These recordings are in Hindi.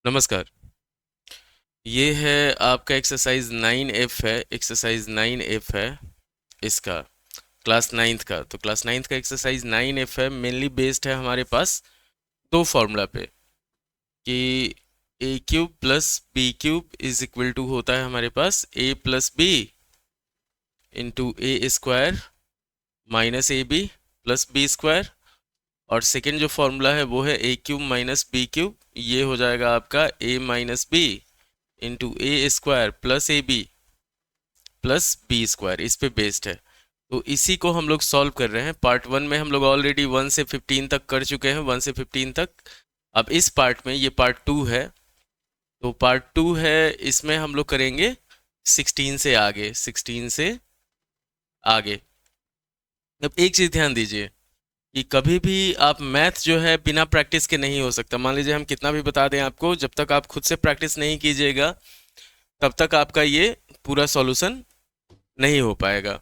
नमस्कार। ये है आपका एक्सरसाइज 9F है। एक्सरसाइज 9F है इसका, क्लास नाइन्थ का। तो क्लास नाइन्थ का एक्सरसाइज 9F है, मेनली बेस्ड है हमारे पास दो फॉर्मूला पे कि A cube plus B cube is equal to होता है हमारे पास A plus B into A square minus A B plus B square. और सेकेंड जो फॉर्मूला है वो है A cube minus B cube, ये हो जाएगा आपका A minus B into A square plus A B plus B square, इस पे बेस्ड है। तो इसी को हम लोग सॉल्व कर रहे हैं। पार्ट वन में हम लोग ऑलरेडी 1 से 15 तक कर चुके हैं, 1 से 15 तक। अब इस पार्ट में, ये पार्ट टू है, तो पार्ट टू है, इसमें हम लोग करेंगे 16 से आगे, 16 से आगे। अब एक चीज ध्यान दीजिए कि कभी भी आप मैथ जो है बिना प्रैक्टिस के नहीं हो सकता। मान लीजिए हम कितना भी बता दें आपको, जब तक आप खुद से प्रैक्टिस नहीं कीजिएगा तब तक आपका ये पूरा सॉल्यूशन नहीं हो पाएगा।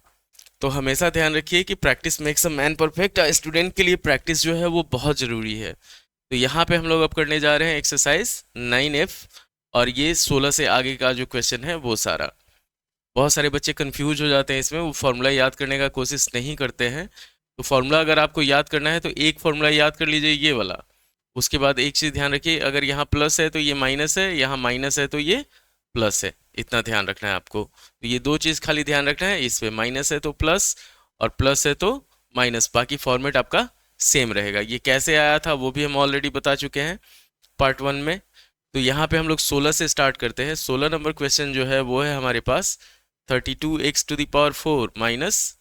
तो हमेशा ध्यान रखिए कि practice makes a man perfect. Student के लिए प्रैक्टिस जो है वो बहुत ज़रूरी है। तो यहाँ पे हम लोग अब करने जा रहे हैं एक्सरसाइज 9F, और ये 16 से आगे का जो क्वेश्चन है वो सारा। बहुत सारे बच्चे कंफ्यूज हो जाते हैं इसमें, वो फॉर्मूला याद करने का कोशिश नहीं करते हैं। तो फॉर्मूला अगर आपको याद करना है तो एक फॉर्मूला याद कर लीजिए, ये वाला। उसके बाद एक चीज़ ध्यान रखिए, अगर यहाँ प्लस है तो ये माइनस है, यहाँ माइनस है तो ये प्लस है, इतना ध्यान रखना है आपको। तो ये दो चीज़ खाली ध्यान रखना है, इस पे माइनस है तो प्लस और प्लस है तो माइनस, बाकी फॉर्मेट आपका सेम रहेगा। ये कैसे आया था वो भी हम ऑलरेडी बता चुके हैं पार्ट वन में। तो यहाँ पे हम लोग 16 से स्टार्ट करते हैं। 16 नंबर क्वेश्चन जो है वो है हमारे पास 32x⁴ माइनस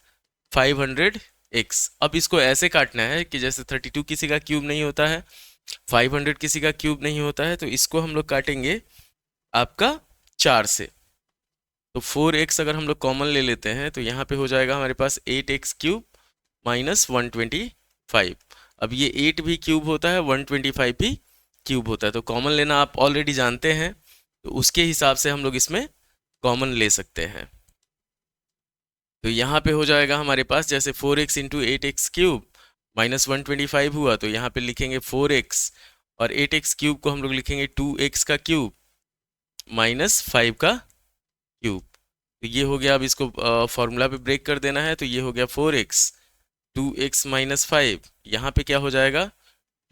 500x। अब इसको ऐसे काटना है कि जैसे 32 किसी का क्यूब नहीं होता है, 500 किसी का क्यूब नहीं होता है, तो इसको हम लोग काटेंगे आपका 4 से। तो 4x अगर हम लोग कॉमन ले लेते हैं तो यहाँ पे हो जाएगा हमारे पास 8x³ माइनस 125। अब ये 8 भी क्यूब होता है, 125 भी क्यूब होता है, तो कॉमन लेना आप ऑलरेडी जानते हैं, तो उसके हिसाब से हम लोग इसमें कॉमन ले सकते हैं। तो यहाँ पे हो जाएगा हमारे पास जैसे 4x इंटू 8x³ माइनस 125 हुआ, तो यहाँ पे लिखेंगे 4x, और 8x³ को हम लोग लिखेंगे 2x का क्यूब माइनस 5 का क्यूब। तो ये हो गया। अब इसको फॉर्मूला पे ब्रेक कर देना है, तो ये हो गया 4x 2x माइनस 5। यहाँ पे क्या हो जाएगा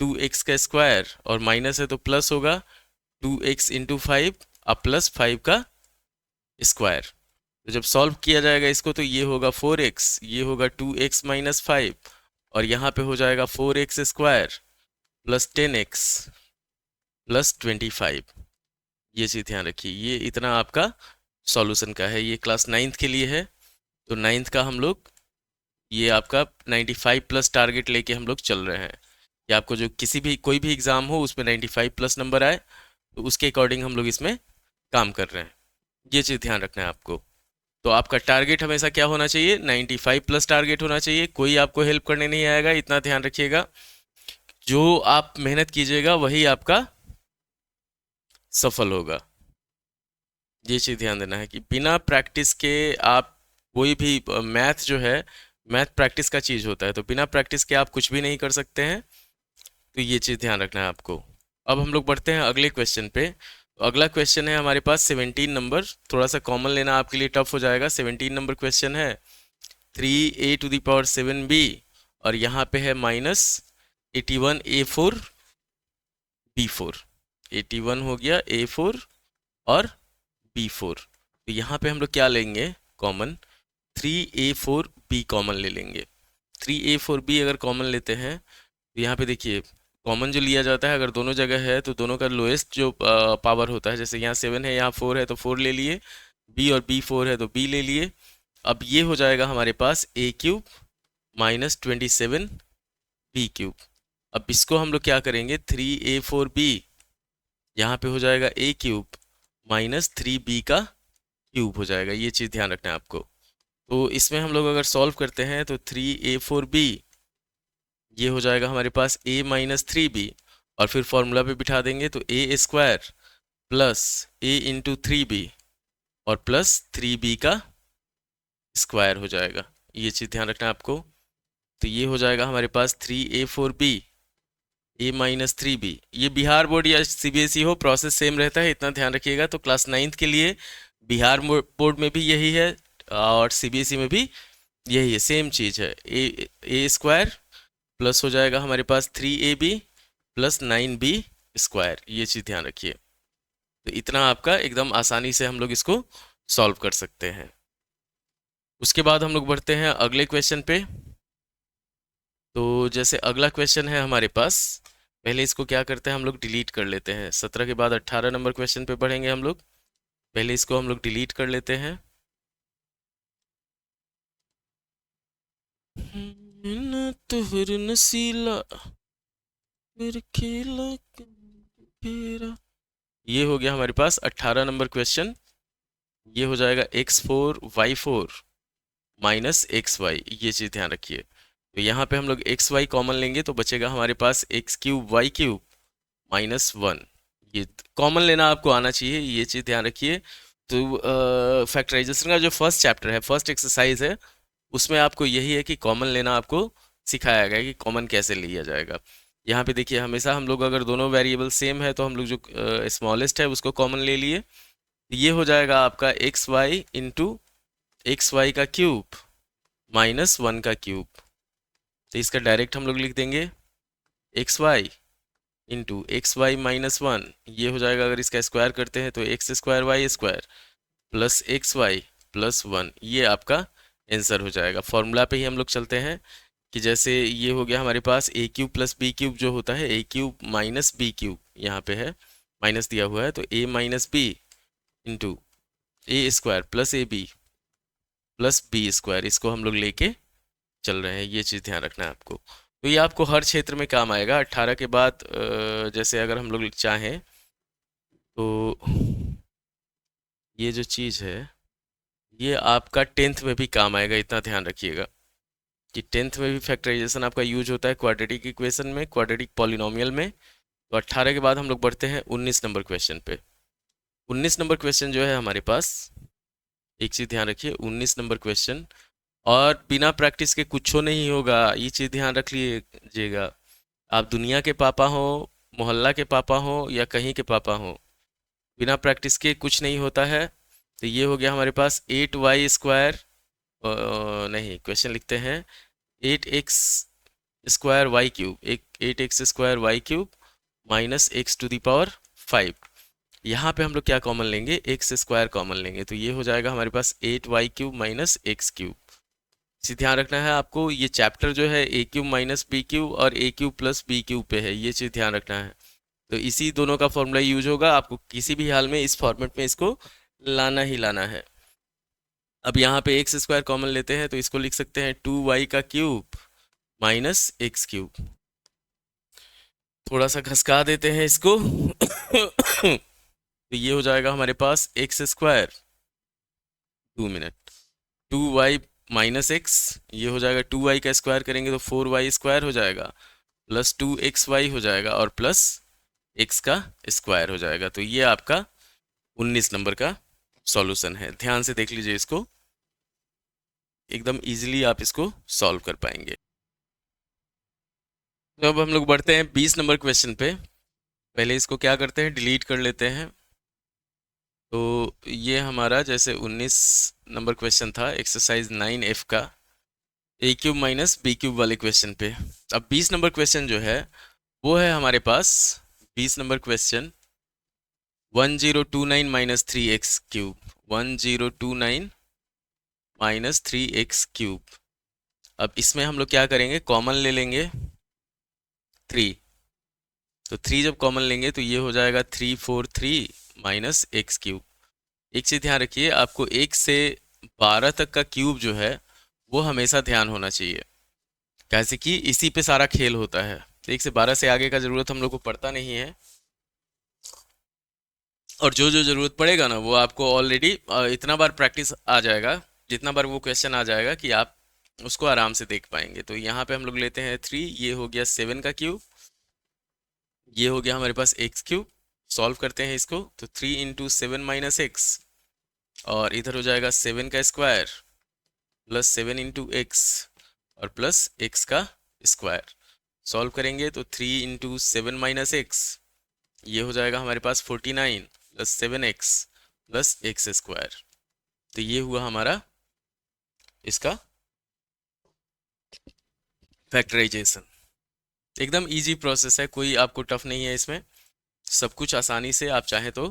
2x का स्क्वायर, और माइनस है तो प्लस होगा 2x इंटू 5 अब प्लस 5 का स्क्वायर। तो जब सॉल्व किया जाएगा इसको तो ये होगा 4x, ये होगा 2x माइनस 5, और यहाँ पे हो जाएगा 4x square plus 10x plus 25। ये चीज़ ध्यान रखिए, ये इतना आपका सॉल्यूशन का है। ये क्लास नाइन्थ के लिए है। तो नाइन्थ का हम लोग, ये आपका 95 प्लस टारगेट लेके हम लोग चल रहे हैं कि आपको जो किसी भी कोई भी एग्ज़ाम हो उसमें 95 प्लस नंबर आए, तो उसके अकॉर्डिंग हम लोग इसमें काम कर रहे हैं। ये चीज़ ध्यान रखना है आपको। तो आपका टारगेट हमेशा क्या होना चाहिए, 95 प्लस टारगेट होना चाहिए। कोई आपको हेल्प करने नहीं आएगा, इतना ध्यान रखिएगा। जो आप मेहनत कीजिएगा वही आपका सफल होगा। ये चीज़ ध्यान देना है कि बिना प्रैक्टिस के आप कोई भी मैथ जो है, मैथ प्रैक्टिस का चीज़ होता है, तो बिना प्रैक्टिस के आप कुछ भी नहीं कर सकते हैं। तो ये चीज़ ध्यान रखना है आपको। अब हम लोग बढ़ते हैं अगले क्वेश्चन पे। तो अगला क्वेश्चन है हमारे पास 17 नंबर। थोड़ा सा कॉमन लेना आपके लिए टफ हो जाएगा। 17 नंबर क्वेश्चन है 3a⁴ और यहाँ पे है माइनस 81a⁴b⁴। 81 हो गया a4 और b4। तो यहाँ पे हम लोग क्या लेंगे कॉमन, 3a⁴b कॉमन ले लेंगे। 3a⁴b अगर कॉमन लेते हैं तो यहाँ पे देखिए कॉमन जो लिया जाता है, अगर दोनों जगह है तो दोनों का लोएस्ट जो पावर होता है, जैसे यहाँ 7 है यहाँ 4 है तो 4 ले लिए, b और b4 है तो b ले लिए। अब ये हो जाएगा हमारे पास a³ माइनस 27b³। अब इसको हम लोग क्या करेंगे, 3a⁴b यहाँ पे हो जाएगा a³ माइनस 3b का क्यूब हो जाएगा। ये चीज़ ध्यान रखना है आपको। तो इसमें हम लोग अगर सॉल्व करते हैं तो 3a⁴b ये हो जाएगा हमारे पास a माइनस 3b, और फिर फॉर्मूला पे बिठा देंगे तो a square plus a into 3b और प्लस 3b का स्क्वायर हो जाएगा। ये चीज़ ध्यान रखना है आपको। तो ये हो जाएगा हमारे पास 3a⁴b, A-3B। ये बिहार बोर्ड या सीबीएसई हो, प्रोसेस सेम रहता है, इतना ध्यान रखिएगा। तो क्लास नाइन्थ के लिए बिहार बोर्ड में भी यही है और सीबीएसई में भी यही है, सेम चीज़ है। ए स्क्वायर प्लस हो जाएगा हमारे पास 3AB प्लस 9B स्क्वायर, ये चीज़ ध्यान रखिए। तो इतना आपका एकदम आसानी से हम लोग इसको सॉल्व कर सकते हैं। उसके बाद हम लोग बढ़ते हैं अगले क्वेश्चन पे। तो जैसे अगला क्वेश्चन है हमारे पास, पहले इसको क्या करते हैं हम लोग डिलीट कर लेते हैं। 17 के बाद 18 नंबर क्वेश्चन पे बढ़ेंगे हम लोग। पहले इसको हम लोग डिलीट कर लेते हैं। तुहर नसीला फिर खेला फेरा। ये हो गया हमारे पास 18 नंबर क्वेश्चन। ये हो जाएगा x4 y4 माइनस XY, ये चीज़ ध्यान रखिए। तो यहाँ पे हम लोग XY कॉमन लेंगे तो बचेगा हमारे पास x³ y³ -1। ये कॉमन लेना आपको आना चाहिए, ये चीज़ ध्यान रखिए। तो फैक्टराइजेशन का जो फर्स्ट चैप्टर है, फर्स्ट एक्सरसाइज है, उसमें आपको यही है कि कॉमन लेना आपको सिखाया गया है कि कॉमन कैसे लिया जाएगा। यहाँ पे देखिए, हमेशा हम लोग अगर दोनों वेरिएबल सेम है तो हम लोग जो स्मॉलेस्ट है उसको कॉमन ले लिए। ये हो जाएगा आपका XY इंटू XY का क्यूब -1 का क्यूब। तो इसका डायरेक्ट हम लोग लिख देंगे XY इंटू XY -1। ये हो जाएगा, अगर इसका स्क्वायर करते हैं तो x² y² plus XY plus 1। ये आपका आंसर हो जाएगा। फॉर्मूला पे ही हम लोग चलते हैं कि जैसे ये हो गया हमारे पास a³ प्लस b³ जो होता है a³ माइनस b³ यहाँ पे है, माइनस दिया हुआ है, तो a minus b into a² plus ab plus b², इसको हम लोग लेके चल रहे हैं। ये चीज़ ध्यान रखना है आपको। तो ये आपको हर क्षेत्र में काम आएगा। 18 के बाद जैसे अगर हम लोग चाहें तो ये जो चीज़ है ये आपका 10th में भी काम आएगा, इतना ध्यान रखिएगा कि 10th में भी फैक्टराइजेशन आपका यूज होता है क्वाड्रेटिक इक्वेशन में, क्वाड्रेटिक पॉलिनोमियल में। तो 18 के बाद हम लोग बढ़ते हैं 19 नंबर क्वेश्चन पे। 19 नंबर क्वेश्चन जो है हमारे पास, एक चीज़ ध्यान रखिए, 19 नंबर क्वेश्चन और बिना प्रैक्टिस के कुछ नहीं होगा, ये चीज़ ध्यान रख लीजिएगा। आप दुनिया के पापा हो, मोहल्ला के पापा हो या कहीं के पापा हो, बिना प्रैक्टिस के कुछ नहीं होता है। तो ये हो गया हमारे पास 8y², नहीं क्वेश्चन लिखते हैं 8x² y³ 8x² y³ -x⁻5। यहाँ पे हम लोग क्या कॉमन लेंगे, x² कॉमन लेंगे, तो ये हो जाएगा हमारे पास 8y³ -x³ इसी ध्यान रखना है आपको। ये चैप्टर जो है a³ माइनस b³ और a³ प्लस b³ पे है, ये चीज़ ध्यान रखना है। तो इसी दोनों का फॉर्मूला यूज होगा, आपको किसी भी हाल में इस फॉर्मेट में इसको लाना ही लाना है। अब यहाँ पे x² कॉमन लेते हैं तो इसको लिख सकते हैं 2y³ माइनस x³। थोड़ा सा घसका देते हैं इसको तो ये हो जाएगा हमारे पास x², 2 minute, 2y minus x, ये हो जाएगा 2y का स्क्वायर करेंगे तो 4y² हो जाएगा, प्लस 2xy हो जाएगा और प्लस x का स्क्वायर हो जाएगा। तो ये आपका 19 नंबर का सॉल्यूशन है। ध्यान से देख लीजिए इसको, एकदम इजीली आप इसको सॉल्व कर पाएंगे। तो अब हम लोग बढ़ते हैं 20 नंबर क्वेश्चन पे। पहले इसको क्या करते हैं, डिलीट कर लेते हैं। तो ये हमारा जैसे 19 नंबर क्वेश्चन था एक्सरसाइज 9F का a³ माइनस b³ वाले क्वेश्चन पे। अब 20 नंबर क्वेश्चन जो है वो है हमारे पास 20 number question 1029 minus 3x³ 1029 minus 3x³। अब इसमें हम लोग क्या करेंगे, कॉमन ले लेंगे 3। तो 3 जब कॉमन लेंगे तो ये हो जाएगा 343 माइनस x³। एक चीज़ ध्यान रखिए, आपको 1 से 12 तक का क्यूब जो है वो हमेशा ध्यान होना चाहिए, कैसे कि इसी पे सारा खेल होता है। तो 1 से 12 से आगे का ज़रूरत हम लोग को पड़ता नहीं है, और जो जो ज़रूरत पड़ेगा ना वो आपको ऑलरेडी इतना बार प्रैक्टिस आ जाएगा, जितना बार वो क्वेश्चन आ जाएगा कि आप उसको आराम से देख पाएंगे। तो यहाँ पे हम लोग लेते हैं 3, ये हो गया 7 का क्यूब, ये हो गया हमारे पास x³। सॉल्व करते हैं इसको तो 3 इंटू 7 माइनस एक्स, और इधर हो जाएगा 7 का स्क्वायर प्लस 7 इंटू एक्स और प्लस एक्स का स्क्वायर। सॉल्व करेंगे तो 3 इंटू 7 माइनस एक्स, ये हो जाएगा हमारे पास 49 plus 7x plus x square. तो ये हुआ हमारा इसका फैक्टराइजेशन। एकदम इजी प्रोसेस है, कोई आपको टफ नहीं है इसमें, सब कुछ आसानी से आप चाहें तो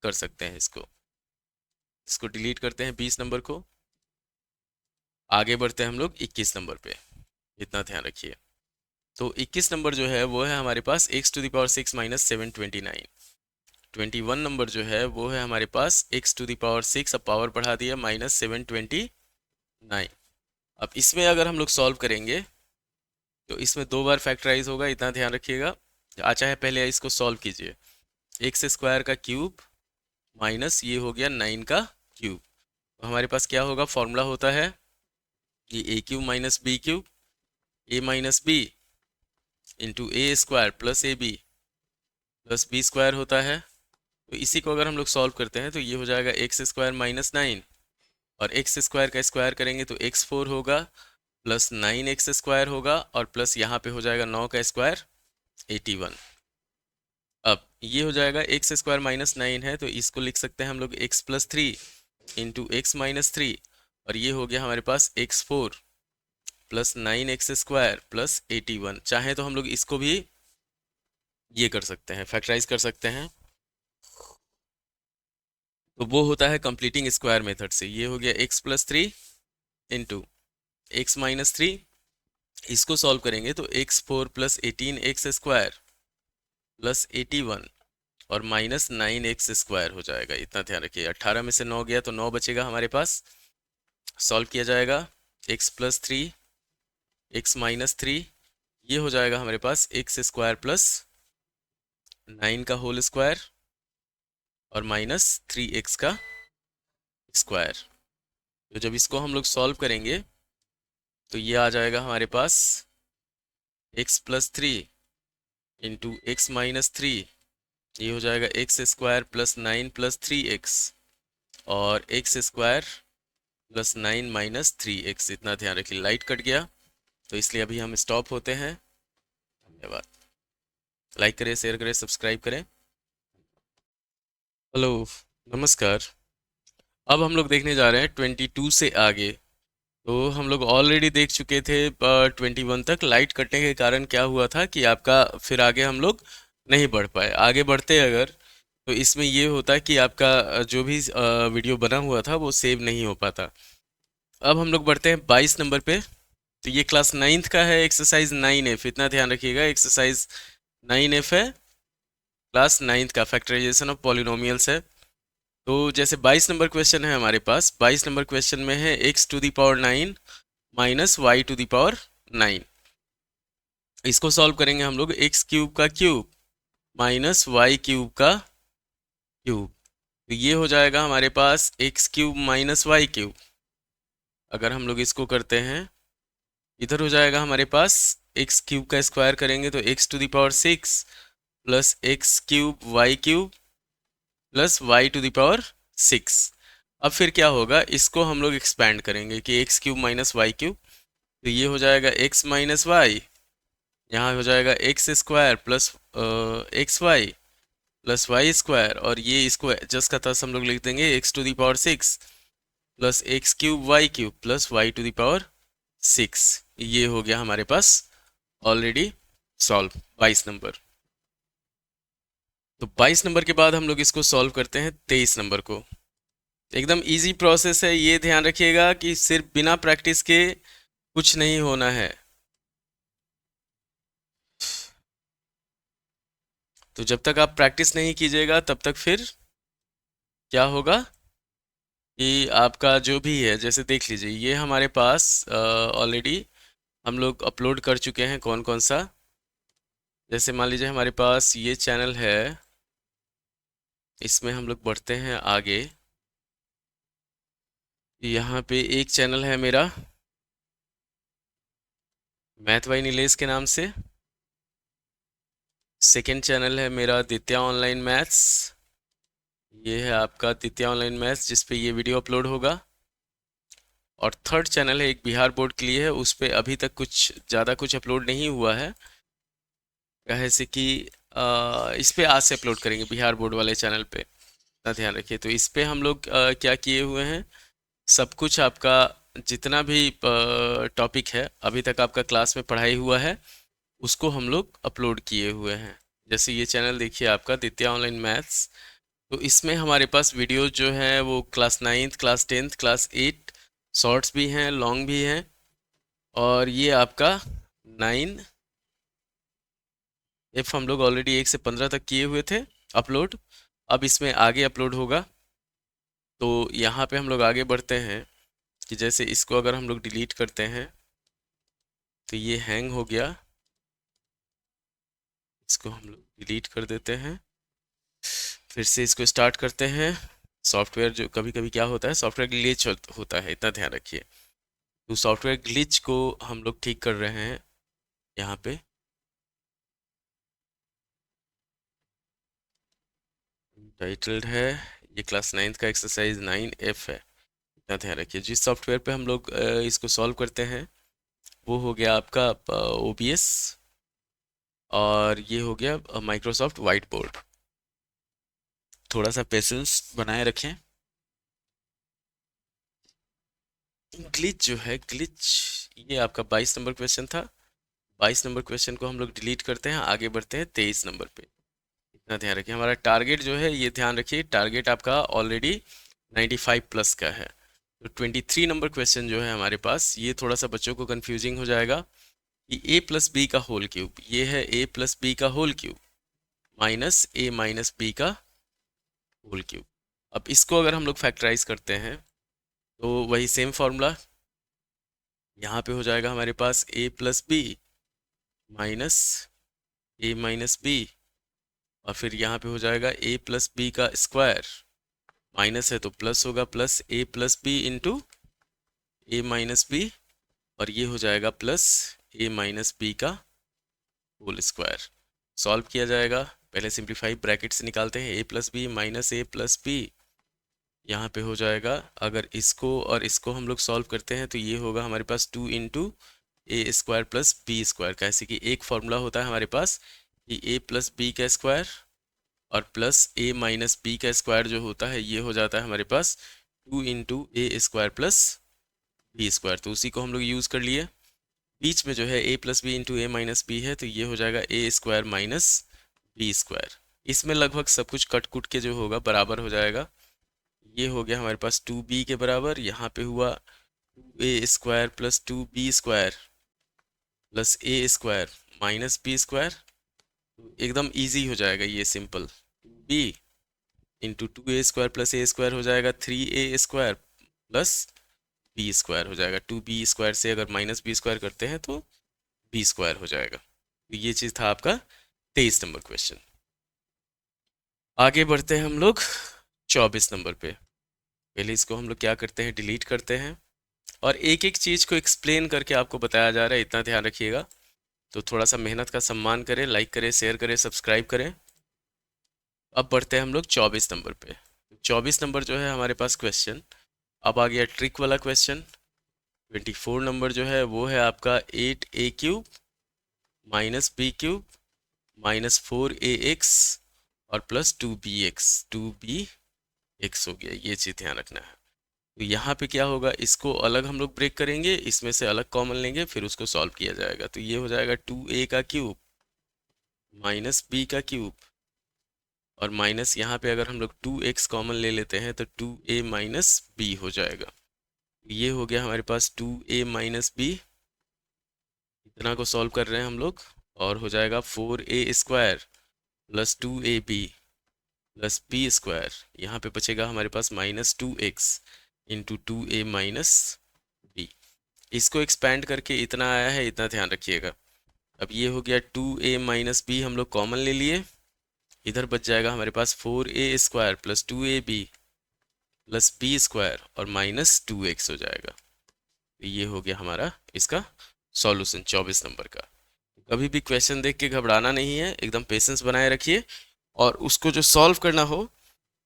कर सकते हैं। इसको डिलीट करते हैं 20 नंबर को, आगे बढ़ते हैं हम लोग 21 नंबर पे, इतना ध्यान रखिए। तो 21 नंबर जो है वो है हमारे पास x to the power 6 minus 729। 21 number जो है वो है हमारे पास x टू द पावर 6, अब पावर बढ़ा दिया, माइनस 729। अब इसमें अगर हम लोग सॉल्व करेंगे तो इसमें 2 बार फैक्टराइज होगा, इतना ध्यान रखिएगा। अच्छा है, पहले इसको सॉल्व कीजिए। एक्स स्क्वायर का क्यूब माइनस ये हो गया 9 का क्यूब, तो हमारे पास क्या होगा, फॉर्मूला होता है ये A cube minus B cube, A minus B into A square plus A B plus B square होता है। तो इसी को अगर हम लोग सॉल्व करते हैं तो ये हो जाएगा एक्स स्क्वायर माइनस 9, और एक्स स्क्वायर का स्क्वायर करेंगे तो एक्स 4 होगा प्लस 9x स्क्वायर होगा, और प्लस यहाँ पे हो जाएगा 9 का स्क्वायर 81। अब ये हो जाएगा एक्स स्क्वायर माइनस 9 है तो इसको लिख सकते हैं हम लोग x plus 3 into x minus 3, और ये हो गया हमारे पास x 4 plus 9x square plus 81। चाहे तो हम लोग इसको भी ये कर सकते हैं, फैक्टराइज कर सकते हैं, तो वो होता है कंप्लीटिंग स्क्वायर मेथड से। ये हो गया x plus 3 into x minus 3, इसको सॉल्व करेंगे तो x 4 plus 18x square plus 81 और माइनस 9x स्क्वायर हो जाएगा, इतना ध्यान रखिए। 18 में से 9 गया तो 9 बचेगा हमारे पास, सॉल्व किया जाएगा। x प्लस 3 एक्स माइनस 3, ये हो जाएगा हमारे पास एक्स स्क्वायर प्लस 9 का होल स्क्वायर और माइनस 3x का स्क्वायर। तो जब इसको हम लोग सॉल्व करेंगे तो ये आ जाएगा हमारे पास x plus 3 into x minus 3, ये हो जाएगा x square plus 9 plus 3x और x square plus 9 minus 3x, इतना ध्यान रखिए। लाइट कट गया तो इसलिए अभी हम स्टॉप होते हैं। धन्यवाद। लाइक करें, शेयर करें, सब्सक्राइब करें। हेलो, नमस्कार। अब हम लोग देखने जा रहे हैं 22 से आगे। तो हम लोग ऑलरेडी देख चुके थे 21 तक। लाइट कटने के कारण क्या हुआ था कि आपका फिर आगे हम लोग नहीं बढ़ पाए। आगे बढ़ते अगर तो इसमें ये होता कि आपका जो भी वीडियो बना हुआ था वो सेव नहीं हो पाता। अब हम लोग बढ़ते हैं 22 नंबर पे। तो ये क्लास 9th का है, एक्सरसाइज 9F, इतना ध्यान रखिएगा। एक्सरसाइज 9F है, क्लास 9th का, फैक्टराइजेशन ऑफ पॉलिनोमियल्स है। तो जैसे 22 नंबर क्वेश्चन है हमारे पास, 22 नंबर क्वेश्चन में है x to the power 9 minus y to the power 9। इसको सॉल्व करेंगे हम लोग, एक्स क्यूब का क्यूब माइनस वाई क्यूब का क्यूब, तो ये हो जाएगा हमारे पास x cube minus y cube. अगर हम लोग इसको करते हैं, इधर हो जाएगा हमारे पास एक्स क्यूब का स्क्वायर करेंगे तो x to the power 6 plus x cube y cube plus y to the power 6। अब फिर क्या होगा, इसको हम लोग एक्सपैंड करेंगे कि x cube minus y cube, तो ये हो जाएगा एक्स माइनस वाई, यहाँ हो जाएगा x square plus x y plus y square, और ये इसको जस्ट का तस हम लोग लिख देंगे x to the power 6 plus x cube y cube plus y to the power 6। ये हो गया हमारे पास ऑलरेडी सॉल्व 22 नंबर। तो 22 नंबर के बाद हम लोग इसको सॉल्व करते हैं 23 नंबर को। एकदम इजी प्रोसेस है, ये ध्यान रखिएगा कि सिर्फ बिना प्रैक्टिस के कुछ नहीं होना है। तो जब तक आप प्रैक्टिस नहीं कीजिएगा तब तक फिर क्या होगा कि आपका जो भी है, जैसे देख लीजिए ये हमारे पास ऑलरेडी हम लोग अपलोड कर चुके हैं। कौन कौन सा, जैसे मान लीजिए हमारे पास ये चैनल है, इसमें हम लोग बढ़ते हैं आगे। यहाँ पे एक चैनल है मेरा मैथ बाय नीलेश के नाम से, सेकंड चैनल है मेरा दित्या ऑनलाइन मैथ्स, ये है आपका दित्या ऑनलाइन मैथ्स जिस पे ये वीडियो अपलोड होगा। और थर्ड चैनल है एक बिहार बोर्ड के लिए है, उस पे अभी तक कुछ ज़्यादा कुछ अपलोड नहीं हुआ है, कहे से कि इस पे आज से अपलोड करेंगे बिहार बोर्ड वाले चैनल पे, इतना ध्यान रखिए। तो इस पे हम लोग क्या किए हुए हैं, सब कुछ आपका जितना भी टॉपिक है अभी तक आपका क्लास में पढ़ाई हुआ है उसको हम लोग अपलोड किए हुए हैं। जैसे ये चैनल देखिए आपका दित्या ऑनलाइन मैथ्स, तो इसमें हमारे पास वीडियो जो है वो class ninth, class tenth, class eight, shorts भी हैं, लॉन्ग भी हैं। और ये आपका 9F हम लोग ऑलरेडी 1 से 15 तक किए हुए थे अपलोड, अब इसमें आगे अपलोड होगा। तो यहाँ पे हम लोग आगे बढ़ते हैं कि जैसे इसको अगर हम लोग डिलीट करते हैं तो ये हैंग हो गया, इसको हम लोग डिलीट कर देते हैं, फिर से इसको स्टार्ट करते हैं। सॉफ्टवेयर जो कभी कभी क्या होता है, सॉफ्टवेयर ग्लिच होता है, इतना ध्यान रखिए। तो सॉफ्टवेयर ग्लिच को हम लोग ठीक कर रहे हैं यहाँ पे। टाइटल्ड है, ये क्लास नाइन्थ का एक्सरसाइज 9F है, इतना ध्यान रखिए। जिस सॉफ्टवेयर पे हम लोग इसको सॉल्व करते हैं वो हो गया आपका OBS, और ये हो गया माइक्रोसॉफ्ट वाइट बोर्ड। थोड़ा सा पेशेंस बनाए रखें। ग्लिच जो है, ग्लिच ये आपका 22 नंबर क्वेश्चन था। 22 नंबर क्वेश्चन को हम लोग डिलीट करते हैं, आगे बढ़ते हैं 23 नंबर पे। इतना ध्यान रखिए, हमारा टारगेट जो है ये ध्यान रखिए, टारगेट आपका ऑलरेडी 95 प्लस का है। तो 23 नंबर क्वेश्चन जो है हमारे पास, ये थोड़ा सा बच्चों को कंफ्यूजिंग हो जाएगा कि a प्लस बी का होल क्यूब, ये है a प्लस बी का whole cube minus a minus b का होल क्यूब। अब इसको अगर हम लोग फैक्टराइज करते हैं तो वही सेम फॉर्मूला यहाँ पे हो जाएगा हमारे पास, a plus b minus a minus b, और फिर यहाँ पे हो जाएगा a प्लस बी का स्क्वायर, माइनस है तो प्लस होगा, plus a plus B into a minus b, और ये हो जाएगा प्लस a माइनस बी का होल स्क्वायर। सॉल्व किया जाएगा, पहले सिंप्लीफाई ब्रैकेट से निकालते हैं, a plus b minus a plus b, यहाँ पे हो जाएगा। अगर इसको और इसको हम लोग सॉल्व करते हैं तो ये होगा हमारे पास 2 into A square plus B square, कैसे कि एक फॉर्मूला होता है हमारे पास कि a प्लस बी का स्क्वायर और प्लस a माइनस बी का स्क्वायर जो होता है ये हो जाता है हमारे पास 2 into A square plus B square. तो उसी को हम लोग यूज़ कर लिए। बीच में जो है a plus B into a minus b है, तो ये हो जाएगा a square minus b square. इसमें लगभग सब कुछ कट कुट के जो होगा बराबर हो जाएगा। ये हो गया हमारे पास 2b के बराबर, यहाँ पे हुआ 2a square plus 2b square plus a square minus b square. एकदम इजी हो जाएगा ये, simple. b into 2a square plus a square हो जाएगा 3a square plus b square हो जाएगा। 2b स्क्वायर से अगर माइनस बी स्क्वायर करते हैं तो b स्क्वायर हो जाएगा। तो ये चीज़ था आपका 23 नंबर क्वेश्चन। आगे बढ़ते हैं हम लोग 24 नंबर पे। पहले इसको हम लोग क्या करते हैं, डिलीट करते हैं, और एक एक चीज़ को एक्सप्लेन करके आपको बताया जा रहा है, इतना ध्यान रखिएगा। तो थोड़ा सा मेहनत का सम्मान करें, लाइक करें, शेयर करें, सब्सक्राइब करें। अब बढ़ते हैं हम लोग 24 नंबर पे। 24 नंबर जो है हमारे पास क्वेश्चन, अब आ गया ट्रिक वाला क्वेश्चन। 24 नंबर जो है वो है आपका 8a cube minus B cube minus 4ax और प्लस 2bx, 2bx हो गया, ये चीज़ ध्यान रखना है। तो यहाँ पे क्या होगा, इसको अलग हम लोग ब्रेक करेंगे, इसमें से अलग कॉमन लेंगे, फिर उसको सॉल्व किया जाएगा। तो ये हो जाएगा 2a का क्यूब माइनस b का क्यूब, और माइनस यहाँ पे अगर हम लोग 2x कॉमन ले लेते हैं तो 2a माइनस b हो जाएगा। ये हो गया हमारे पास 2a माइनस b, इतना को सॉल्व कर रहे हैं हम लोग, और हो जाएगा 4a square plus 2ab plus b square. यहाँ पे बचेगा हमारे पास minus 2x into 2a minus b। इसको एक्सपेंड करके इतना आया है, इतना ध्यान रखिएगा। अब ये हो गया 2a माइनस बी, हम लोग कॉमन ले लिए, इधर बच जाएगा हमारे पास 4a square plus 2ab plus b square और माइनस 2x हो जाएगा। तो ये हो गया हमारा इसका सॉल्यूशन 24 नंबर का। कभी भी क्वेश्चन देख के घबराना नहीं है, एकदम पेशेंस बनाए रखिए, और उसको जो सॉल्व करना हो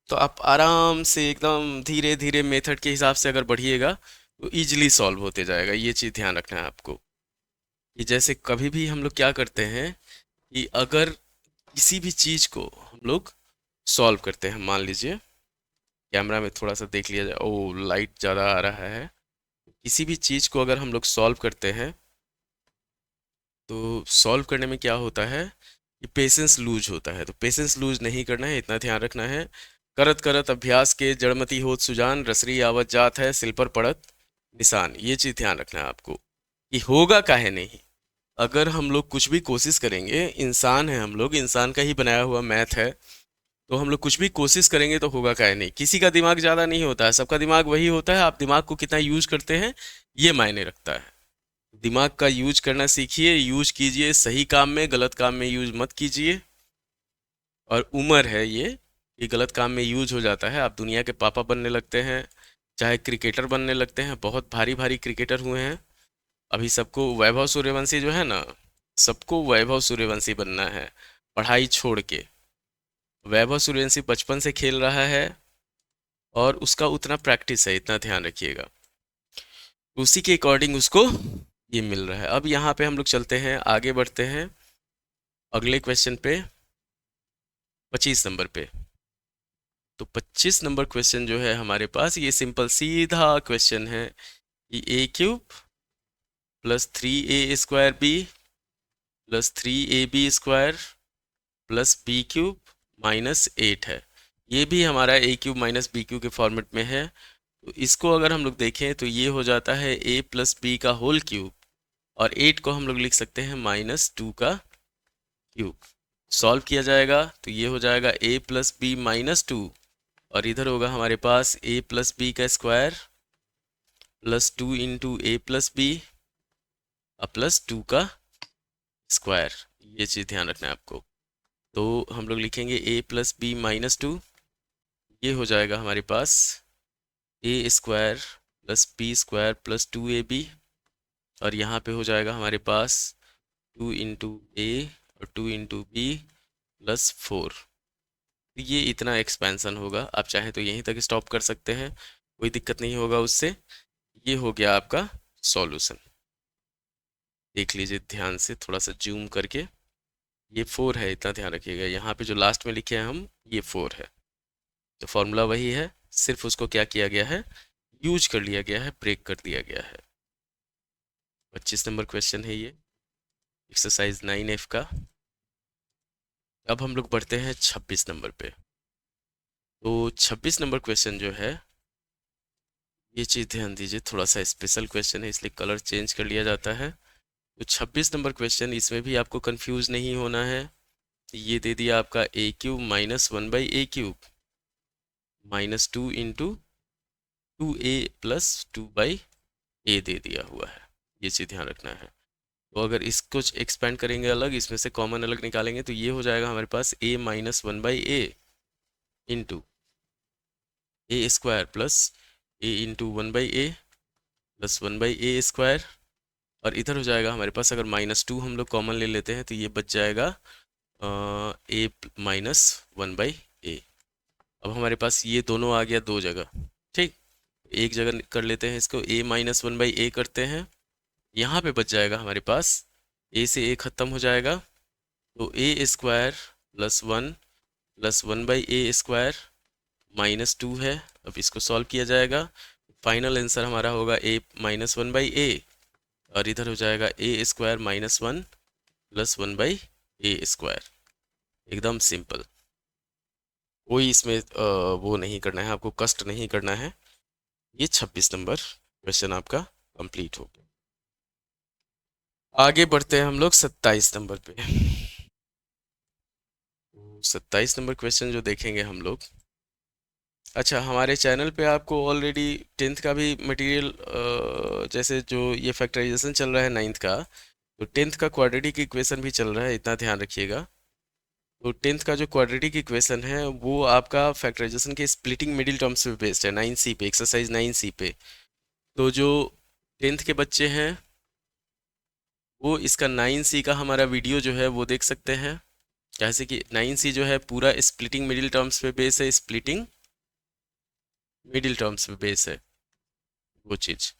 तो आप आराम से एकदम धीरे धीरे मेथड के हिसाब से अगर बढ़िएगा तो ईजिली सॉल्व होते जाएगा। ये चीज़ ध्यान रखना है आपको कि जैसे कभी भी हम लोग क्या करते हैं कि अगर किसी भी चीज़ को हम लोग सॉल्व करते हैं, मान लीजिए कैमरा में थोड़ा सा देख लिया जाए, ओ लाइट ज़्यादा आ रहा है। किसी भी चीज़ को अगर हम लोग सॉल्व करते हैं तो सॉल्व करने में क्या होता है कि पेशेंस लूज होता है। तो पेशेंस लूज नहीं करना है, इतना ध्यान रखना है। करत करत अभ्यास के जड़मति होत सुजान, रसरी आवत जात है सिल पर पड़त निशान। ये चीज़ ध्यान रखना है आपको कि होगा काहे नहीं। अगर हम लोग कुछ भी कोशिश करेंगे, इंसान है हम लोग, इंसान का ही बनाया हुआ मैथ है, तो हम लोग कुछ भी कोशिश करेंगे तो होगा काहे नहीं। किसी का दिमाग ज़्यादा नहीं होता है, सबका दिमाग वही होता है। आप दिमाग को कितना यूज करते हैं ये मायने रखता है। दिमाग का यूज करना सीखिए, यूज कीजिए सही काम में, गलत काम में यूज मत कीजिए। और उम्र है ये गलत काम में यूज हो जाता है, आप दुनिया के पापा बनने लगते हैं, चाहे क्रिकेटर बनने लगते हैं। बहुत भारी भारी क्रिकेटर हुए हैं। अभी सबको वैभव सूर्यवंशी जो है ना, सबको वैभव सूर्यवंशी बनना है पढ़ाई छोड़ के। वैभव सूर्यवंशी बचपन से खेल रहा है और उसका उतना प्रैक्टिस है, इतना ध्यान रखिएगा। उसी के अकॉर्डिंग उसको ये मिल रहा है। अब यहाँ पे हम लोग चलते हैं, आगे बढ़ते हैं अगले क्वेश्चन पे, 25 नंबर पे। तो 25 नंबर क्वेश्चन जो है हमारे पास, ये सिंपल सीधा क्वेश्चन है कि a³ plus 3a² b plus 3ab² plus b³ -8 है। ये भी हमारा a³ माइनस b³ के फॉर्मेट में है। तो इसको अगर हम लोग देखें तो ये हो जाता है a प्लस बी का होल क्यूब, और 8 को हम लोग लिख सकते हैं -2 का क्यूब। सॉल्व किया जाएगा तो ये हो जाएगा a प्लस बी -2, और इधर होगा हमारे पास a प्लस बी का स्क्वायर प्लस 2 इंटू ए प्लस बी प्लस 2 का स्क्वायर। ये चीज़ ध्यान रखना है आपको। तो हम लोग लिखेंगे a प्लस बी -2, ये हो जाएगा हमारे पास a² plus b² plus 2ab, और यहाँ पे हो जाएगा हमारे पास 2 इंटू ए और 2 इंटू बी प्लस 4। ये इतना एक्सपेंशन होगा, आप चाहे तो यहीं तक स्टॉप कर सकते हैं, कोई दिक्कत नहीं होगा उससे। ये हो गया आपका सॉल्यूशन। देख लीजिए ध्यान से, थोड़ा सा जूम करके। ये 4 है, इतना ध्यान रखिएगा। यहाँ पे जो लास्ट में लिखे हैं हम, ये 4 है। तो फॉर्मूला वही है, सिर्फ उसको क्या किया गया है, यूज कर लिया गया है, ब्रेक कर दिया गया है। 25 नंबर क्वेश्चन है ये, एक्सरसाइज 9F का। अब हम लोग बढ़ते हैं 26 नंबर पे। तो 26 नंबर क्वेश्चन जो है, ये चीज़ ध्यान दीजिए, थोड़ा सा स्पेशल क्वेश्चन है इसलिए कलर चेंज कर लिया जाता है। तो 26 नंबर क्वेश्चन, इसमें भी आपको कंफ्यूज नहीं होना है। ये दे दिया आपका a³ -1/a³ -2 into 2a plus 2/a दे दिया हुआ है। ये चीज़ ध्यान रखना है। तो अगर इसको एक्सपेंड करेंगे अलग, इसमें से कॉमन अलग निकालेंगे, तो ये हो जाएगा हमारे पास a -1/a into a² plus a into 1/a plus 1/a²। और इधर हो जाएगा हमारे पास, अगर -2 हम लोग कॉमन ले लेते हैं तो ये बच जाएगा a -1/a। अब हमारे पास ये दोनों आ गया दो जगह, ठीक। एक जगह कर लेते हैं इसको, a -1/a करते हैं। यहाँ पे बच जाएगा हमारे पास, a से a खत्म हो जाएगा, तो a² प्लस 1 प्लस 1/a² -2 है। अब इसको सॉल्व किया जाएगा, फाइनल आंसर हमारा होगा a -1/a, और इधर हो जाएगा a² -1 प्लस 1/a²। एकदम सिंपल, कोई इसमें वो नहीं करना है, आपको कष्ट नहीं करना है। ये 26 नंबर क्वेश्चन आपका कंप्लीट हो गया। आगे बढ़ते हैं हम लोग 27 नंबर पे। 27 नंबर क्वेश्चन जो देखेंगे हम लोग, अच्छा हमारे चैनल पे आपको ऑलरेडी 10th का भी मटेरियल, जैसे जो ये फैक्टराइजेशन चल रहा है 9th का, तो 10th का क्वाड्रेटिक इक्वेशन भी चल रहा है, इतना ध्यान रखिएगा। तो 10th का जो क्वाड्रेटिक इक्वेशन है वो आपका फैक्टराइजेशन के स्प्लिटिंग मिडिल टर्म्स पे बेस्ड है, 9C पे, एक्सरसाइज 9C पे। तो जो 10th के बच्चे हैं वो इसका 9C का हमारा वीडियो जो है वो देख सकते हैं। जैसे कि 9C जो है पूरा स्प्लिटिंग मिडिल टर्म्स पे बेस है, स्प्लिटिंग मिडिल टर्म्स पे बेस है वो चीज़।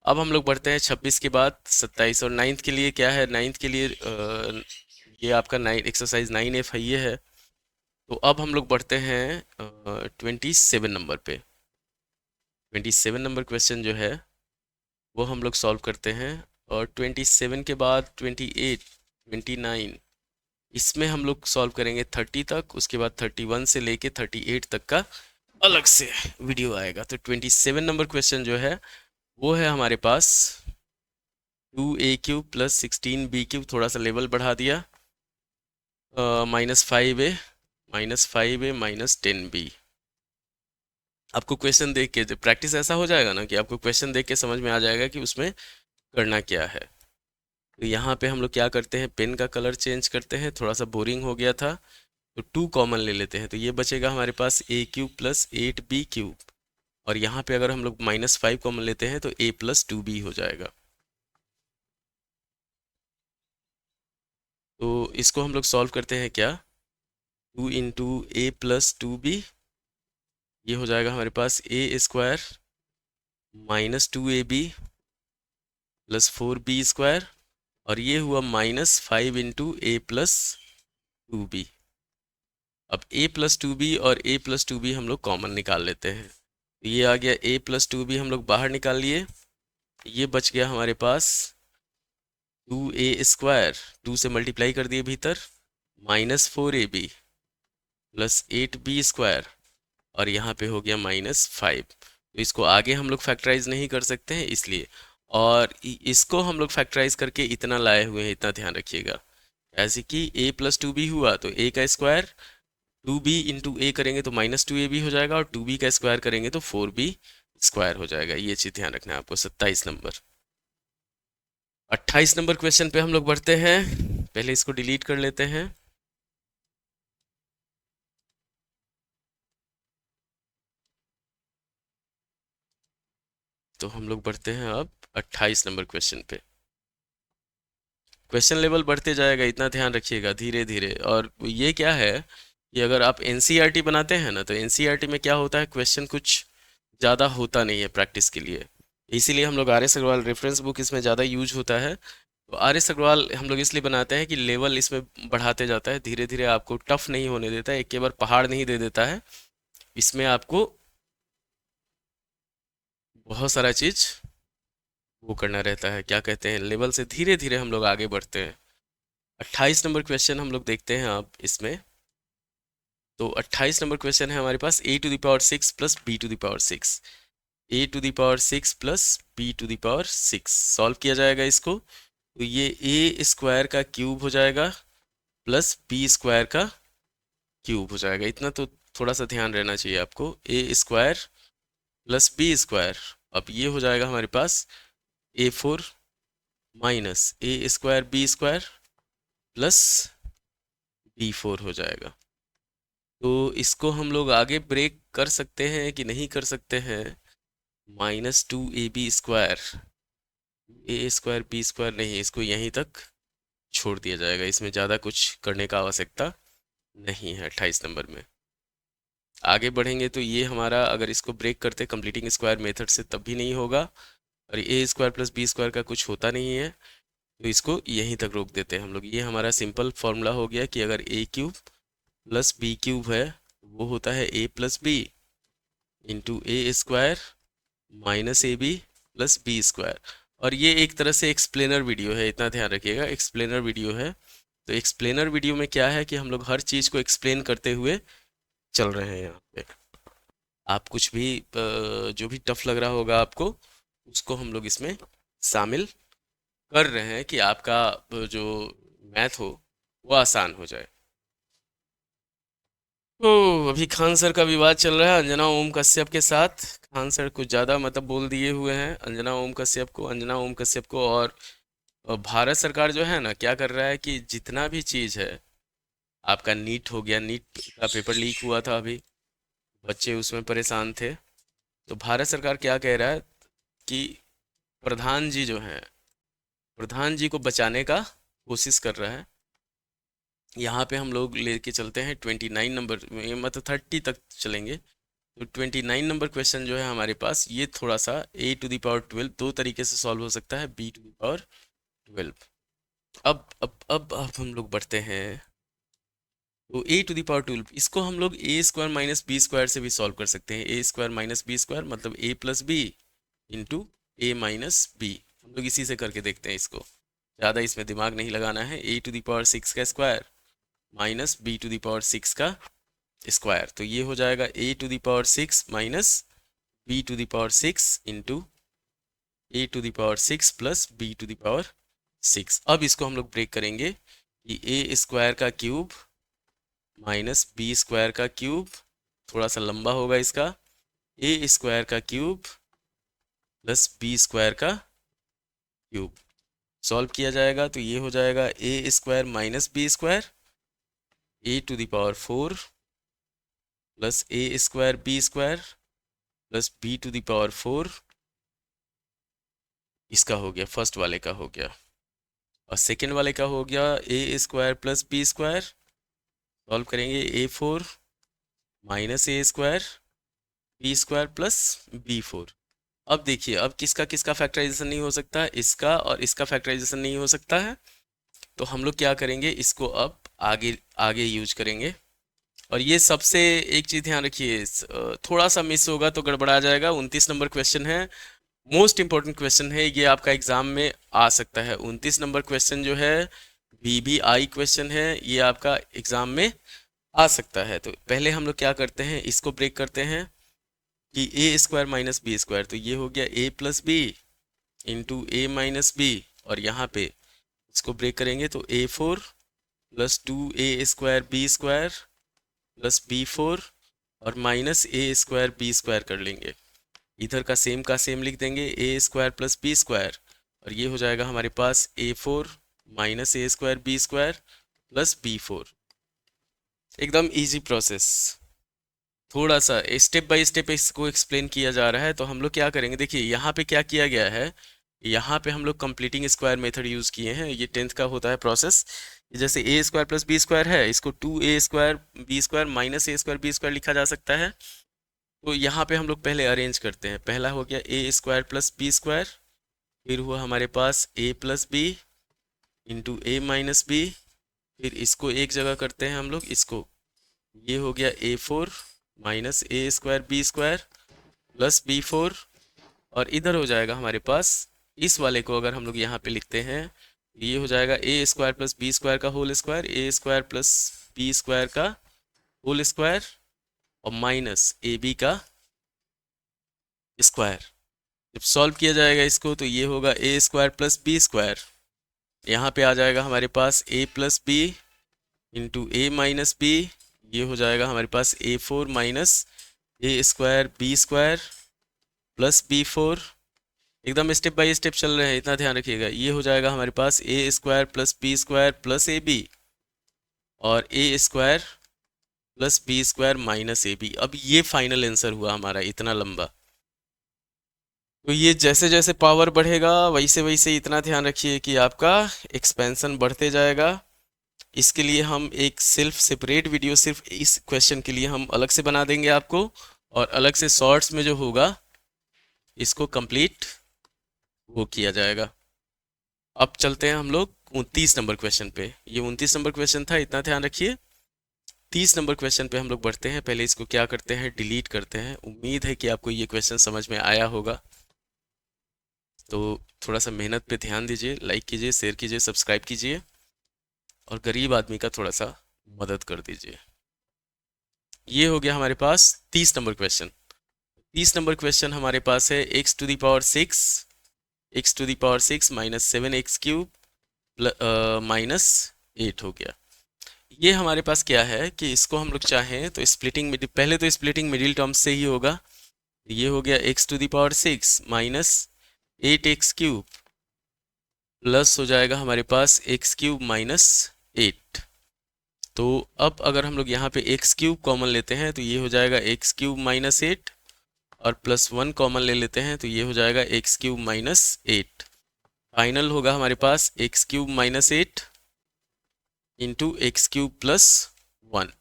अब हम लोग बढ़ते हैं 26 के बाद 27, और नाइन्थ के लिए क्या है, नाइन्थ के लिए ये आपका 9 एक्सरसाइज 9F है, ये है। तो अब हम लोग बढ़ते हैं 27 नंबर पे। 27 नंबर क्वेश्चन जो है वो हम लोग सॉल्व करते हैं। और 27 के बाद 28, 29, इसमें हम लोग सॉल्व करेंगे 30 तक, उसके बाद 31 से लेके 38 तक का अलग से वीडियो आएगा। तो 27 नंबर क्वेश्चन जो है वो है हमारे पास 2a³ प्लस 16b³ थोड़ा सा लेवल बढ़ा दिया, -5a -10b। आपको क्वेश्चन देख के प्रैक्टिस ऐसा हो जाएगा ना कि आपको क्वेश्चन देख के समझ में आ जाएगा कि उसमें करना क्या है। तो यहाँ पे हम लोग क्या करते हैं, पेन का कलर चेंज करते हैं, थोड़ा सा बोरिंग हो गया था, तो 2 कॉमन ले लेते हैं। तो ये बचेगा हमारे पास a³ प्लस 8b³। और यहाँ पे अगर हम लोग -5 कॉमन लेते हैं तो a प्लस 2b हो जाएगा। तो इसको हम लोग सॉल्व करते हैं क्या, 2 इंटू a प्लस 2b, ये हो जाएगा हमारे पास a² -2ab प्लस 4b²। और ये हुआ -5 इंटू a प्लस 2b। अब a प्लस 2b और a प्लस 2b हम लोग कॉमन निकाल लेते हैं। तो ये आ गया a प्लस 2b हम लोग बाहर निकाल लिए, ये बच गया हमारे पास 2a², 2 से मल्टीप्लाई कर दिए भीतर, -4ab प्लस 8b²। और यहाँ पे हो गया -5। तो इसको आगे हम लोग फैक्टराइज नहीं कर सकते हैं इसलिए, और इसको हम लोग फैक्टराइज करके इतना लाए हुए हैं, इतना ध्यान रखिएगा। ऐसे कि a प्लस 2b हुआ तो a का स्क्वायर, 2b इंटू a करेंगे तो -2ab हो जाएगा, और 2b का स्क्वायर करेंगे तो 4b² हो जाएगा। ये चीज़ ध्यान रखना है आपको। 27 नंबर। 28 नंबर क्वेश्चन पे हम लोग बढ़ते हैं। पहले इसको डिलीट कर लेते हैं। तो हम लोग बढ़ते हैं अब 28 नंबर क्वेश्चन पे। क्वेश्चन लेवल बढ़ते जाएगा, इतना ध्यान रखिएगा, धीरे धीरे। और ये क्या है कि अगर आप एनसीईआरटी बनाते हैं ना, तो एनसीईआरटी में क्या होता है, क्वेश्चन कुछ ज़्यादा होता नहीं है प्रैक्टिस के लिए। इसीलिए हम लोग RS अग्रवाल रेफरेंस बुक इसमें ज़्यादा यूज होता है। तो RS अग्रवाल हम लोग इसलिए बनाते हैं कि लेवल इसमें बढ़ाते जाता है धीरे धीरे, आपको टफ नहीं होने देता है, एक के बार पहाड़ नहीं दे देता है। इसमें आपको बहुत सारा चीज़ वो करना रहता है, क्या कहते हैं, लेवल से धीरे धीरे हम लोग आगे बढ़ते हैं। 28 नंबर क्वेश्चन हम लोग देखते हैं आप इसमें। तो 28 नंबर क्वेश्चन है हमारे पास a⁶ plus b⁶, a⁶ plus b⁶ solve किया जाएगा इसको। तो ये a² का क्यूब हो जाएगा प्लस b² का क्यूब हो जाएगा। इतना तो थोड़ा सा ध्यान रहना चाहिए आपको, a² प्लस b²। अब ये हो जाएगा हमारे पास a4 minus a²b² plus b4 हो जाएगा। तो इसको हम लोग आगे ब्रेक कर सकते हैं कि नहीं कर सकते हैं, -2ab², a²b² नहीं, इसको यहीं तक छोड़ दिया जाएगा, इसमें ज़्यादा कुछ करने का आवश्यकता नहीं है 28 नंबर में। आगे बढ़ेंगे तो ये हमारा, अगर इसको ब्रेक करते कंप्लीटिंग स्क्वायर मेथड से तब भी नहीं होगा, और a² प्लस b² का कुछ होता नहीं है, तो इसको यहीं तक रोक देते हैं हम लोग। ये हमारा सिंपल फॉर्मूला हो गया कि अगर a³ प्लस b³ है, वो होता है a plus B into a² minus ab plus b²। और ये एक तरह से एक्सप्लेनर वीडियो है, इतना ध्यान रखिएगा, एक्सप्लेनर वीडियो है। तो एक्सप्लेनर वीडियो में क्या है कि हम लोग हर चीज़ को एक्सप्लेन करते हुए चल रहे हैं यहाँ पे। आप कुछ भी जो भी टफ लग रहा होगा आपको, उसको हम लोग इसमें शामिल कर रहे हैं कि आपका जो मैथ हो वो आसान हो जाए। तो अभी खान सर का विवाद चल रहा है अंजना ओम कश्यप के साथ। खान सर कुछ ज़्यादा मतलब बोल दिए हुए हैं अंजना ओम कश्यप को, और भारत सरकार जो है ना, क्या कर रहा है कि जितना भी चीज़ है, आपका नीट हो गया, नीट का पेपर लीक हुआ था अभी, बच्चे उसमें परेशान थे। तो भारत सरकार क्या कह रहा है कि प्रधान जी जो हैं, प्रधान जी को बचाने का कोशिश कर रहा है। यहाँ पे हम लोग लेके चलते हैं 29 नंबर में, मतलब 30 तक चलेंगे। तो 29 नंबर क्वेश्चन जो है हमारे पास, ये थोड़ा सा a⁻12 दो तरीके से सॉल्व हो सकता है, b⁻12। अब हम लोग बढ़ते हैं। तो a⁻12 इसको हम लोग a² माइनस बी स्क्वायर से भी सॉल्व कर सकते हैं। a² माइनस बी स्क्वायर मतलब a plus B into a minus b. हम लोग इसी से करके देखते हैं इसको, ज़्यादा इसमें दिमाग नहीं लगाना है। a⁻6 का स्क्वायर माइनस b⁻6 का स्क्वायर, तो ये हो जाएगा a⁻6 minus b⁻6 into a⁻6 plus b⁻6। अब इसको हम लोग ब्रेक करेंगे कि a² का क्यूब माइनस b² का क्यूब, थोड़ा सा लंबा होगा इसका, a² का क्यूब प्लस b² का क्यूब। सॉल्व किया जाएगा तो ये हो जाएगा a² minus b² a⁴ plus a² b² plus b⁴, इसका हो गया, फर्स्ट वाले का हो गया। और सेकेंड वाले का हो गया a² प्लस b²। सॉल्व करेंगे a⁴ minus a² b² plus b⁴। अब देखिए, अब किसका किसका फैक्टराइजेशन नहीं हो सकता है, इसका और इसका फैक्टराइजेशन नहीं हो सकता है। तो हम लोग क्या करेंगे, इसको अब आगे आगे यूज करेंगे। और ये सबसे एक चीज़ ध्यान रखिए, थोड़ा सा मिस होगा तो गड़बड़ा जाएगा। 29 नंबर क्वेश्चन है, मोस्ट इंपॉर्टेंट क्वेश्चन है, ये आपका एग्जाम में आ सकता है। 29 नंबर क्वेश्चन जो है VBI क्वेश्चन है, ये आपका एग्जाम में आ सकता है। तो पहले हम लोग क्या करते हैं, इसको ब्रेक करते हैं कि a² माइनस b², तो ये हो गया a plus B into a minus b, और यहाँ पे इसको ब्रेक करेंगे तो a⁴ plus 2a² b² plus b⁴, और माइनस a² b² कर लेंगे। इधर का सेम लिख देंगे, a² प्लस b², और ये हो जाएगा हमारे पास a⁴ minus a² b² plus b⁴। एकदम इजी प्रोसेस, थोड़ा सा स्टेप बाय स्टेप इसको एक्सप्लेन किया जा रहा है। तो हम लोग क्या करेंगे, देखिए यहाँ पे क्या किया गया है, यहाँ पे हम लोग कंप्लीटिंग स्क्वायर मेथड यूज किए हैं। ये 10th का होता है प्रोसेस। जैसे a² प्लस b² है, इसको 2a² b² minus a² b² लिखा जा सकता है। तो यहाँ पे हम लोग पहले अरेंज करते हैं। पहला हो गया a² प्लस b², फिर हुआ हमारे पास a plus B into a minus b, फिर इसको एक जगह करते हैं हम लोग, इसको, ये हो गया a⁴ minus a² b² plus b⁴, और इधर हो जाएगा हमारे पास, इस वाले को अगर हम लोग यहाँ पे लिखते हैं, ये हो जाएगा a² प्लस b² का whole square, a² plus b² का होल स्क्वायर, और माइनस ab का स्क्वायर। जब सॉल्व किया जाएगा इसको तो ये होगा a² प्लस b², यहाँ पे आ जाएगा हमारे पास a plus B into a minus b, ये हो जाएगा हमारे पास a⁴ minus a² b² plus b⁴। एकदम स्टेप बाय स्टेप चल रहे हैं, इतना ध्यान रखिएगा। ये हो जाएगा हमारे पास a² plus b² plus ab, और a² plus b² minus ab। अब ये फाइनल आंसर हुआ हमारा, इतना लंबा। तो ये जैसे जैसे पावर बढ़ेगा वैसे वैसे इतना ध्यान रखिए कि आपका एक्सपेंशन बढ़ते जाएगा। इसके लिए हम एक सेपरेट वीडियो सिर्फ इस क्वेश्चन के लिए हम अलग से बना देंगे आपको, और अलग से शॉर्ट्स में जो होगा इसको कंप्लीट वो किया जाएगा। अब चलते हैं हम लोग 29 नंबर क्वेश्चन पे। ये 29 नंबर क्वेश्चन था, इतना ध्यान रखिए। 30 नंबर क्वेश्चन पे हम लोग बढ़ते हैं। पहले इसको क्या करते हैं, डिलीट करते हैं। उम्मीद है कि आपको ये क्वेश्चन समझ में आया होगा। तो थोड़ा सा मेहनत पे ध्यान दीजिए, लाइक कीजिए, शेयर कीजिए, सब्सक्राइब कीजिए, और गरीब आदमी का थोड़ा सा मदद कर दीजिए। ये हो गया हमारे पास 30 नंबर क्वेश्चन। 30 नंबर क्वेश्चन हमारे पास है x⁻6 माइनस 7x³ माइनस 8 हो गया। ये हमारे पास क्या है कि इसको हम लोग चाहें तो स्प्लिटिंग मिडिल, पहले तो स्प्लिटिंग मिडिल टर्म से ही होगा। ये हो गया x⁻6 माइनस 8x³ प्लस हो जाएगा हमारे पास x³ माइनस 8। तो अब अगर हम लोग यहाँ पे x³ कॉमन लेते हैं तो ये हो जाएगा x³ माइनस 8, और प्लस 1 कॉमन ले लेते हैं तो ये हो जाएगा x³ माइनस 8। फाइनल होगा हमारे पास x³ minus 8 into x³ plus 1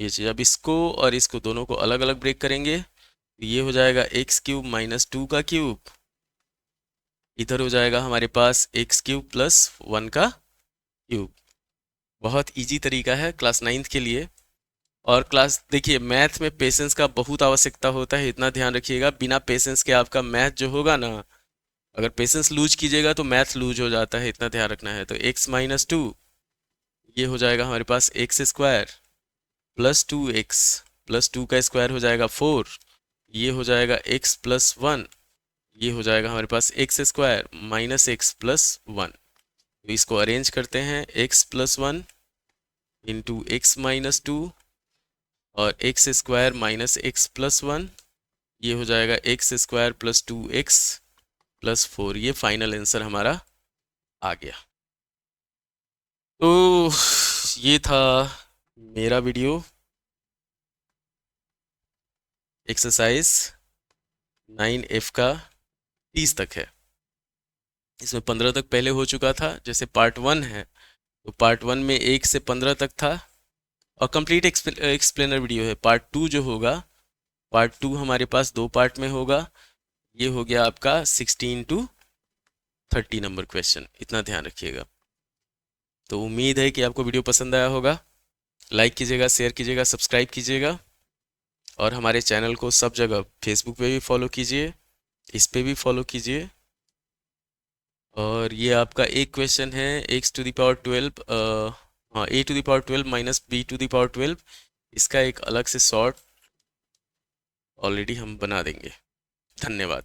ये चीज़, अब इसको और इसको दोनों को अलग अलग ब्रेक करेंगे, ये हो जाएगा एक्स क्यूब माइनस 2 का क्यूब, इधर हो जाएगा हमारे पास एक्स क्यूब प्लस 1 का क्यूब। बहुत इजी तरीका है क्लास 9th के लिए। और क्लास देखिए, मैथ में पेशेंस का बहुत आवश्यकता होता है, इतना ध्यान रखिएगा। बिना पेशेंस के आपका मैथ जो होगा ना, अगर पेशेंस लूज कीजिएगा तो मैथ लूज हो जाता है, इतना ध्यान रखना है। तो एक्स माइनस 2, ये हो जाएगा हमारे पास x square plus 2x plus 2 का स्क्वायर हो जाएगा 4, ये हो जाएगा x प्लस 1, ये हो जाएगा हमारे पास x square minus x plus 1। तो इसको अरेंज करते हैं, x plus 1 into x minus 2 और x square minus x plus 1, ये हो जाएगा x square plus 2x plus 4। ये फाइनल आंसर हमारा आ गया। तो ये था मेरा वीडियो, एक्सरसाइज 9F का 30 तक है। इसमें 15 तक पहले हो चुका था, जैसे पार्ट 1 है तो पार्ट 1 में 1 से 15 तक था और कंप्लीट एक्सप्लेनर वीडियो है। पार्ट 2 जो होगा, पार्ट 2 हमारे पास 2 पार्ट में होगा। ये हो गया आपका 16 to 30 नंबर क्वेश्चन, इतना ध्यान रखिएगा। तो उम्मीद है कि आपको वीडियो पसंद आया होगा। लाइक कीजिएगा, शेयर कीजिएगा, सब्सक्राइब कीजिएगा और हमारे चैनल को सब जगह फेसबुक पे भी फॉलो कीजिए, इस पे भी फॉलो कीजिए। और ये आपका एक क्वेश्चन है, एक्स टू द पावर 12, हाँ a to the power 12 minus b to the power 12, इसका एक अलग से शॉर्ट ऑलरेडी हम बना देंगे। धन्यवाद।